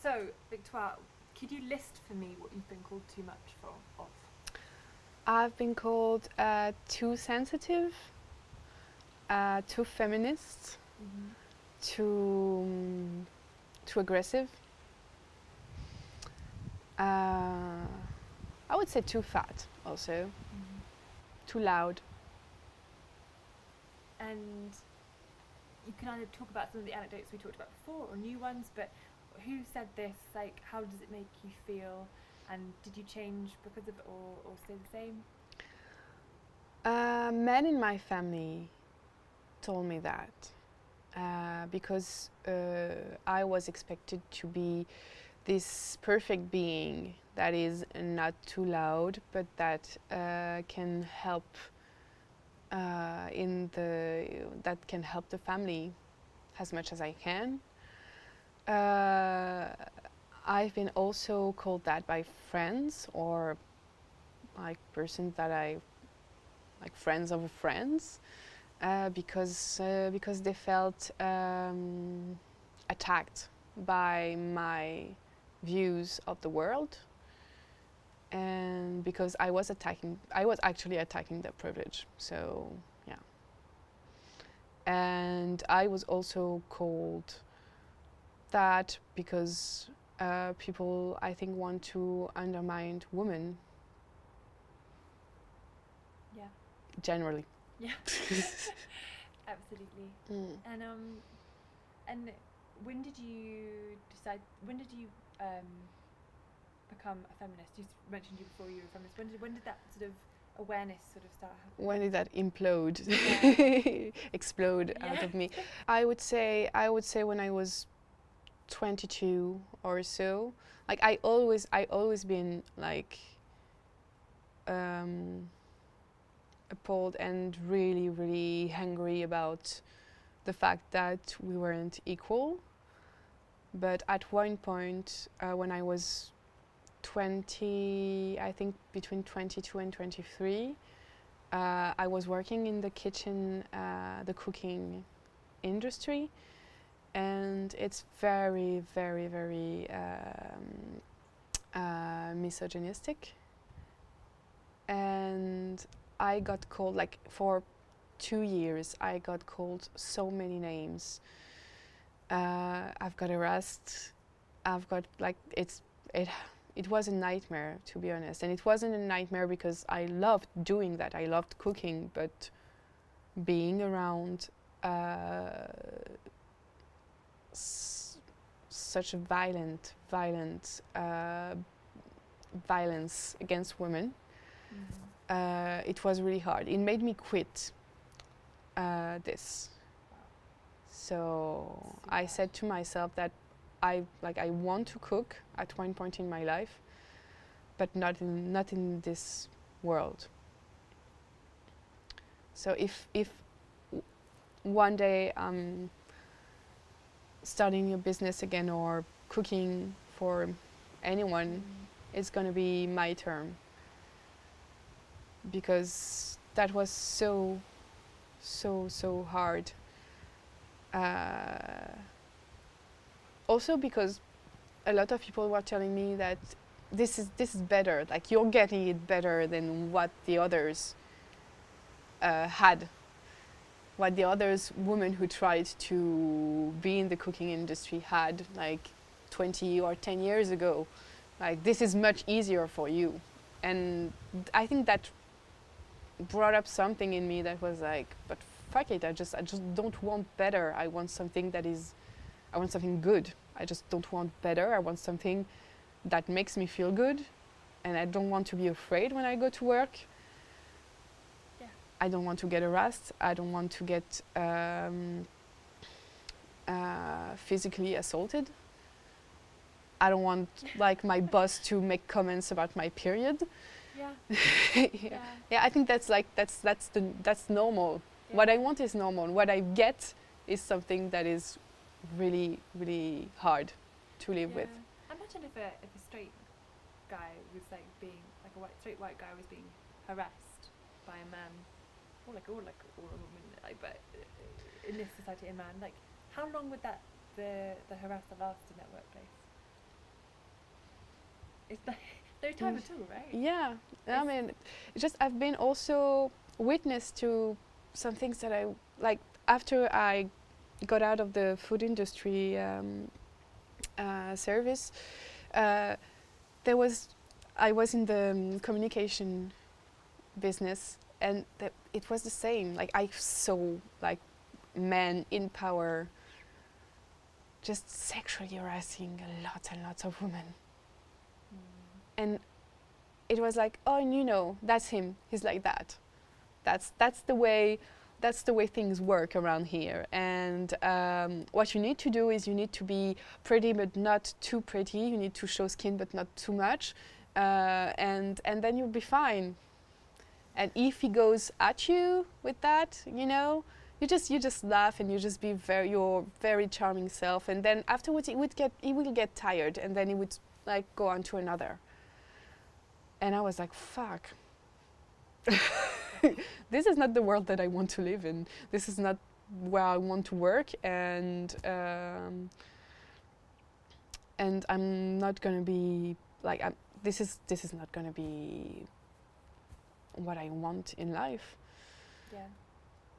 So, Victoire, could you list for me what you've been called too much of? I've been called too sensitive, too feminist, Mm-hmm. too aggressive. I would say too fat also, Mm-hmm. too loud. And you can either talk about some of the anecdotes we talked about before or new ones, but who said this? Like, how does it make you feel? And did you change because of it or stay the same? Men in my family told me that because I was expected to be this perfect being that is not too loud, but that can help that can help the family as much as I can. I've been also called that by friends or like persons that I like friends of friends because they felt attacked by my views of the world, and because I was actually attacking their privilege. So yeah, and I was also called that because people I think want to undermine women Yeah. generally. Yeah. Absolutely. Mm. And when did you decide? When did you become a feminist? You mentioned you before you were a feminist. When did that sort of awareness sort of start happening? When did that implode, Yeah. explode out Yeah. of me? I would say when I was 22 or so. Like I always been like appalled and really really angry about the fact that we weren't equal. But at one point, when I was 20, I think between 22 and 23, I was working in the kitchen, the cooking industry, and it's very, very, very misogynistic. And I got called, like, for 2 years, I got called so many names. I've got harassed. I've got, like, it was a nightmare, to be honest. And it wasn't a nightmare because I loved doing that. I loved cooking, but being around such a violence against women, it was really hard. It made me quit this. So I said to myself that I want to cook at one point in my life, but not in this world. So if one day I'm starting a business again or cooking for anyone, it's gonna be my turn, because that was so hard. Also because a lot of people were telling me that this is better, like you're getting it better than what the others had, what the others women who tried to be in the cooking industry had like 20 or 10 years ago. Like, this is much easier for you. And I think that brought up something in me that was like, but fuck it, I just don't want better. I want something good. I just don't want better. I want something that makes me feel good, and I don't want to be afraid when I go to work. Yeah. I don't want to get harassed. I don't want to get physically assaulted. I don't want like my boss to make comments about my period. Yeah. Yeah, I think that's normal. Yeah. What I want is normal. What I get is something that is really, really hard to live with. Imagine if a straight guy was like being like a straight white guy was being harassed by a man, or a woman, like, but in this society a man. Like, how long would the harasser last in that workplace? It's no time at all, right? Yeah, I It's- mean, it's just I've been also witness to some things that I like after I got out of the food industry service. Uh, there was I was in the communication business, and it was the same. Like I saw like men in power just sexually harassing lots and lots of women. And it was like, oh, you know, that's him. He's like that. That's the way things work around here. And what you need to do is you need to be pretty but not too pretty. You need to show skin but not too much, and then you'll be fine. And if he goes at you with that, you know, you just laugh and you just be your very charming self. And then afterwards, he will get tired, and then he would like go on to another. And I was like, fuck. This is not the world that I want to live in. This is not where I want to work, and I'm not gonna be like this is not gonna be what I want in life. Yeah.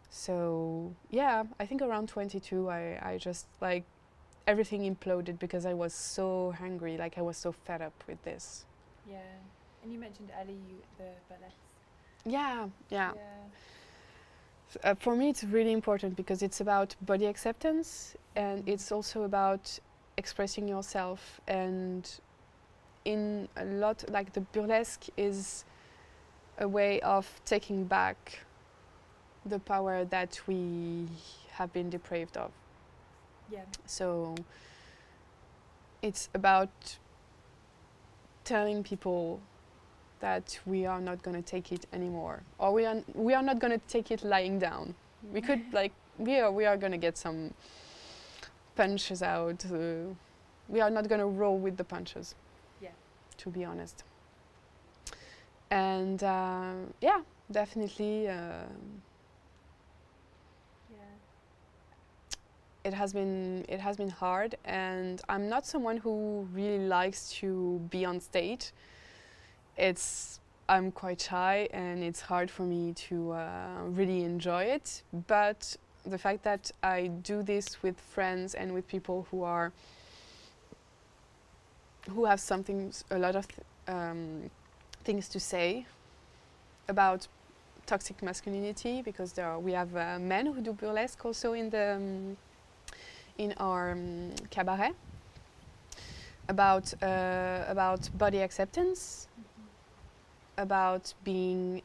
So yeah, I think around 22, I just like everything imploded because I was so hungry. Like I was so fed up with this. Yeah. And you mentioned earlier the burlesque. Yeah. Yeah. For me, it's really important because it's about body acceptance, and it's also about expressing yourself. And in a lot, like the burlesque is a way of taking back the power that we have been deprived of. Yeah. So it's about telling people that we are not going to take it anymore, or we are not going to take it lying down. We could like we are going to get some punches out. We are not going to roll with the punches. Yeah. To be honest. And yeah, definitely. Yeah. It has been hard, and I'm not someone who really likes to be on stage. I'm quite shy, and it's hard for me to really enjoy it. But the fact that I do this with friends and with people who have a lot of things to say about toxic masculinity, because we have men who do burlesque also in our cabaret, about body acceptance, about being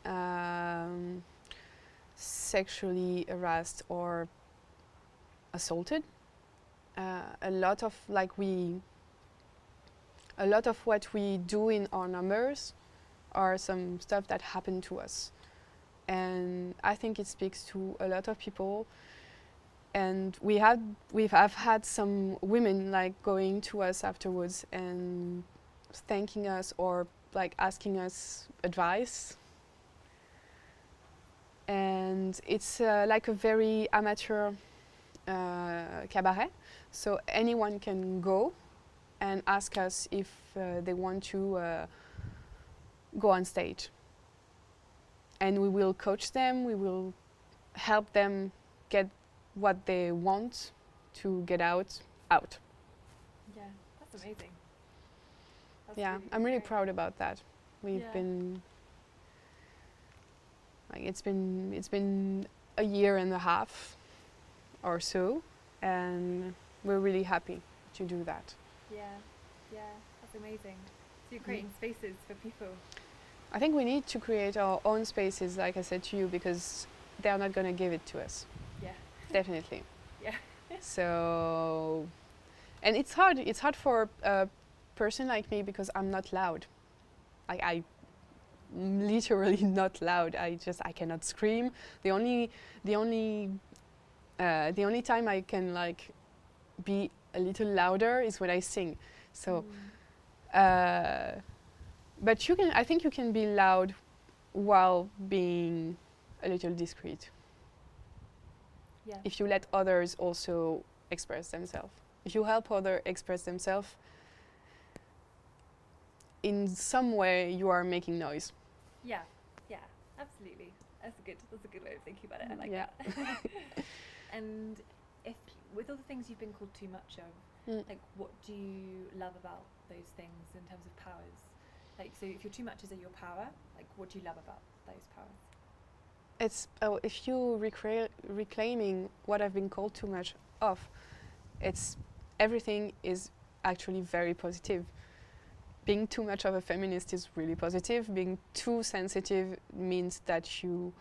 sexually harassed or assaulted. A lot of what we do in our numbers are some stuff that happened to us, and I think it speaks to a lot of people. And we have had some women like going to us afterwards and thanking us or like asking us advice. And it's like a very amateur cabaret, so anyone can go and ask us if they want to go on stage. And we will coach them, we will help them get what they want to get out. Yeah, that's amazing. That's Yeah, I'm really great. proud about that. We've Yeah. been like it's been a year and a half or so, and we're really happy to do that. Yeah, that's amazing. So you're creating spaces for people. I think we need to create our own spaces, like I said to you, because they're not going to give it to us. Yeah. Definitely. Yeah. So, and it's hard. It's hard for a person like me because I'm not loud. I'm literally not loud. I cannot scream. The only time I can like be a little louder is when I sing. So, but I think you can be loud while being a little discreet. Yeah. If you let others also express themselves. If you help others express themselves, in some way you are making noise. Yeah, yeah, absolutely. That's a good way of thinking about it. I like Yeah. that. And if with all the things you've been called too much of, like what do you love about those things in terms of powers? Like, so if you're too much is your power, like what do you love about those powers? It's if you reclaiming what I've been called too much of, it's everything is actually very positive. Being too much of a feminist is really positive. Being too sensitive means that you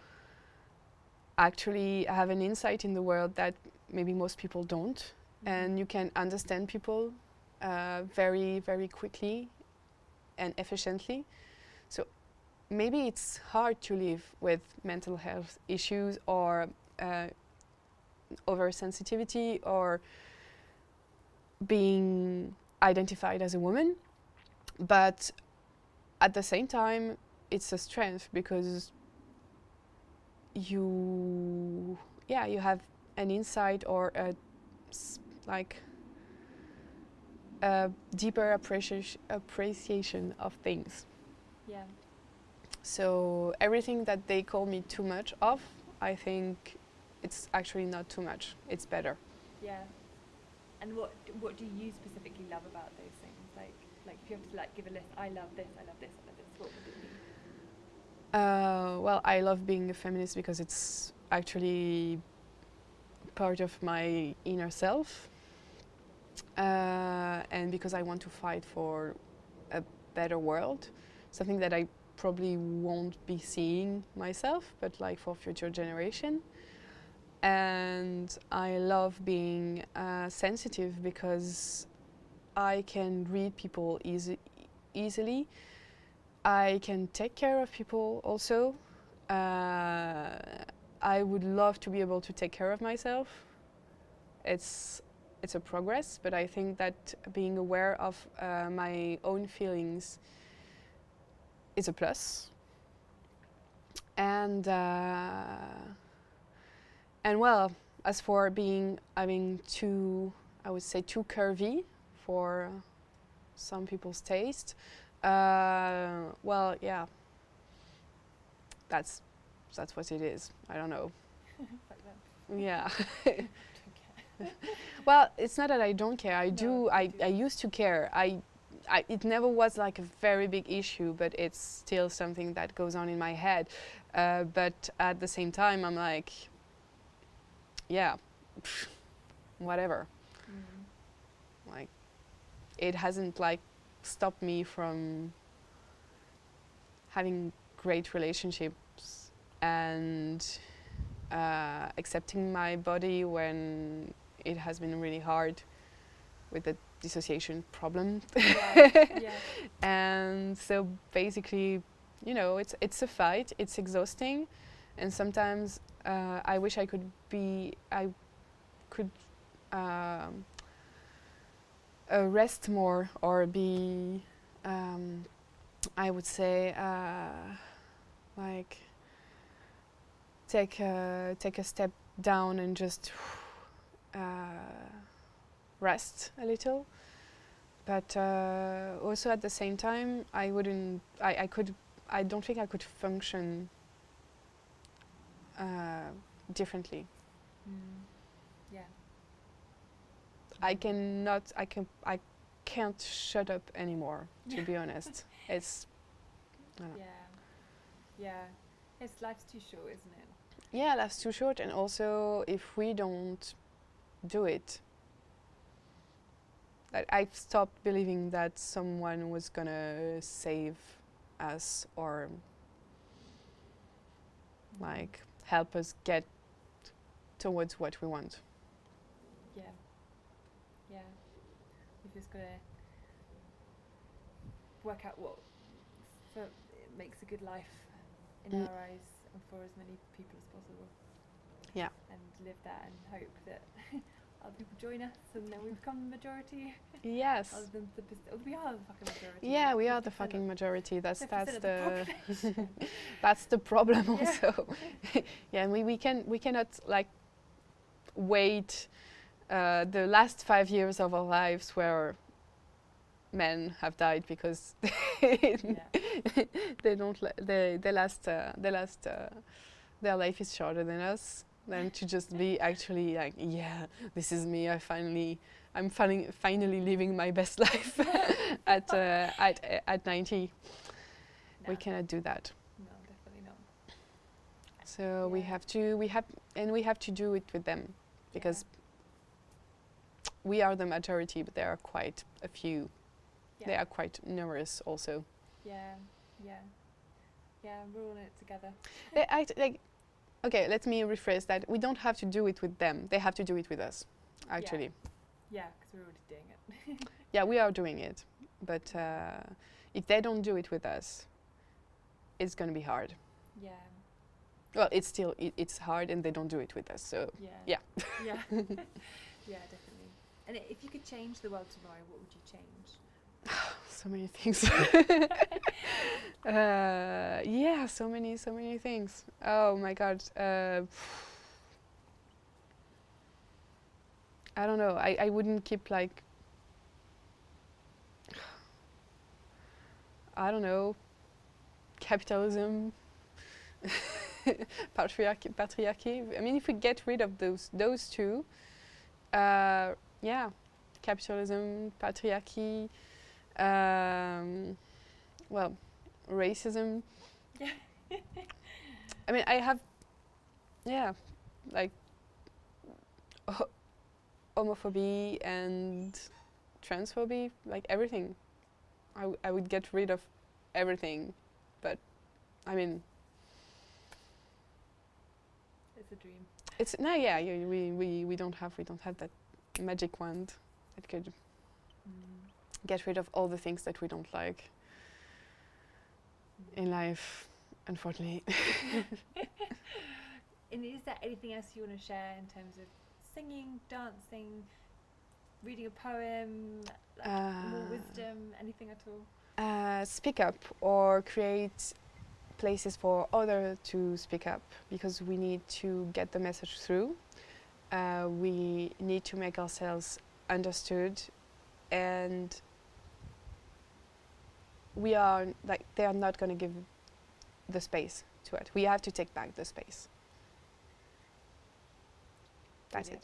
actually have an insight in the world that maybe most people don't, and you can understand people very, very quickly and efficiently. So maybe it's hard to live with mental health issues or oversensitivity or being identified as a woman, but at the same time it's a strength because you have an insight or a deeper appreciation of things. Yeah. So everything that they call me too much of, I think it's actually not too much. It's better. Yeah. And what do you specifically love about those things? Like if you have to like give a list, I love this, I love this, I love this. What would it be? Well, I love being a feminist because it's actually part of my inner self, and because I want to fight for a better world, something that I probably won't be seeing myself, but like for future generation. And I love being sensitive because I can read people easily. I can take care of people also. I would love to be able to take care of myself. It's a progress, but I think that being aware of my own feelings is a plus. And well, as for having too, I would say too curvy for some people's taste, well, yeah, that's what it is. I don't know. Like that. Yeah. Don't care. Well, it's not that I don't care. I No, do. you I do. used to care. It never was like a very big issue, but it's still something that goes on in my head. But at the same time, I'm like, yeah, whatever. Like, it hasn't like stopped me from having great relationships and accepting my body when it has been really hard with the dissociation problem. Yeah. And so basically, you know, it's a fight, it's exhausting, and sometimes I wish I could rest more or be, I would say, like take a step down and just rest a little. But also at the same time, I don't think I could function differently. Yeah. I can't shut up anymore, to be honest. It's Yeah. It's life's too short, isn't it? yeah, life's too short, and also if we don't do it, like I've stopped believing that someone was gonna save us or like help us get towards what we want. Yeah. We've just got to work out what makes a good life in our eyes and for as many people as possible. Yeah. And live that and hope that other people join us and then we become the majority. Yes. Other than we are the fucking majority. Yeah, we are the 50% fucking majority. That's 50% that's of the population. that's the problem Yeah. also. Yeah, and we cannot like wait the last 5 years of our lives where men have died because Yeah. they don't their life is shorter than us, than to just be actually like, yeah, this is me. I'm finally living my best life at 90. No. We cannot do that. No, definitely not. So Yeah. we have to do it with them, because we are the majority, but there are quite a few. Yeah. They are quite numerous also. Yeah. Yeah. Yeah. We're all in it together. They act like, okay, let me rephrase that. We don't have to do it with them. They have to do it with us, actually. Yeah, because we're already doing it. Yeah, we are doing it. But if they don't do it with us, it's going to be hard. Yeah. Well, it's still, it's hard, and they don't do it with us. So, Yeah. yeah. Yeah. Yeah, definitely. And if you could change the world tomorrow, what would you change? So many things. Yeah, so many things. Oh my God. I don't know. I wouldn't keep like, I don't know, capitalism, patriarchy. I mean, if we get rid of those two, yeah, capitalism, patriarchy, well, racism. Yeah. I mean, I have, yeah, like homophobia and transphobia, like everything. I would get rid of everything, but I mean, It's a dream. it's no, yeah, we don't have that magic wand that could get rid of all the things that we don't like in life, unfortunately. And is there anything else you want to share in terms of singing, dancing, reading a poem, like more wisdom, anything at all? Speak up or create places for others to speak up, because we need to get the message through. We need to make ourselves understood, and we are like, they are not going to give the space to it. We have to take back the space. That's it.